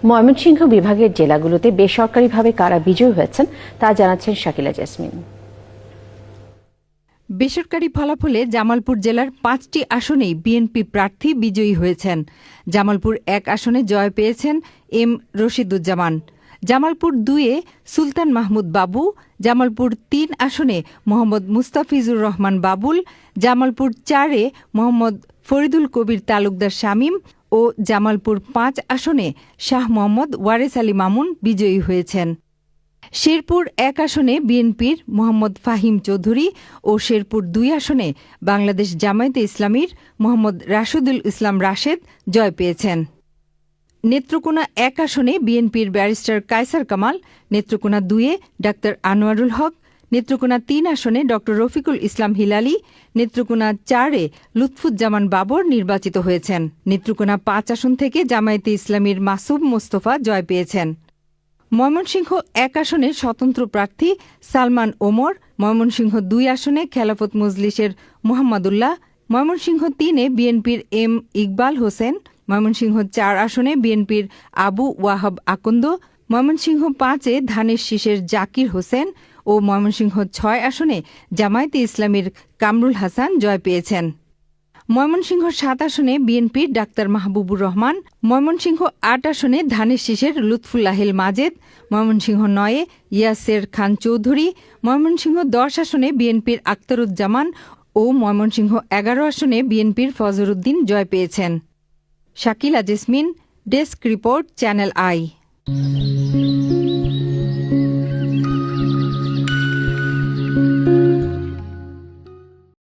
ময়মনসিংহ বিভাগের জেলাগুলোতে বেসরকারিভাবে কারা বিজয়ী হয়েছেন তা জানাচ্ছেন শাকিলা জেসমিন। বেসরকারি ফলাফলে জামালপুর জেলার ৫টি আসনেই বিএনপি প্রার্থী বিজয়ী হয়েছেন। জামালপুর ১ আসনে জয় পেয়েছেন এম রশিদুজ্জামান, জামালপুর ২-এ সুলতান মাহমুদ বাবু, জামালপুর ৩ আসনে মোহাম্মদ মুস্তাফিজুর রহমান বাবুল, জামালপুর ৪-এ মোহাম্মদ ফরিদুল কবির তালুকদার শামীম ও জামালপুর ৫ আসনে শাহ মোহাম্মদ ওয়ারেস আলী মামুন বিজয়ী হয়েছেন। শেরপুর ১ আসনে বিএনপির মোহাম্মদ ফাহিম চৌধুরী ও শেরপুর ২ আসনে বাংলাদেশ জামায়াতে ইসলামীর মোহাম্মদ রাশেদুল ইসলাম রাশেদ জয় পেয়েছেন। নেত্রকোনা ১ আসনে বিএনপির ব্যারিস্টার কায়সার কামাল, নেত্রকোনা ২-এ ডাক্তার আনোয়ারুল হক, নেত্রকোনা ৩ আসনে ড রফিকুল ইসলাম হিলালি, নেত্রকোনা ৪-এ লুৎফুজ্জামান বাবর নির্বাচিত হয়েছেন। নেত্রকোনা ৫ আসন থেকে জামায়াতে ইসলামীর মাসুম মোস্তফা জয় পেয়েছেন। ময়মনসিংহ ১ আসনের স্বতন্ত্র প্রার্থী সালমান ওমর, ময়মনসিংহ ২ আসনে খেলাফত মজলিসের মোহাম্মদুল্লাহ, ময়মনসিংহ ৩-এ বিএনপির এম ইকবাল হোসেন, ময়মনসিংহ ৪ আসনে বিএনপির আবু ওয়াহাব আকন্দ, ময়মনসিংহ ৫-এ ধানের শীষের জাকির হোসেন ও ময়মনসিংহ ৬ আসনে জামায়াতে ইসলামীর কামরুল হাসান জয় পেয়েছেন। ময়মনসিংহ ৭ আসনে বিএনপির ডাক্তার মাহবুবুর রহমান, ময়মনসিংহ ৮ আসনে ধানের শীষের লুৎফুল্লাহিল মাজেদ, ময়মনসিংহ ৯-এ ইয়াসের খান চৌধুরী, ময়মনসিংহ ১০ আসনে বিএনপির আক্তারুজ্জামান ও ময়মনসিংহ ১১ আসনে বিএনপির ফজর উদ্দিন জয় পেয়েছেন। Shakila jasmine, desk report, channel I.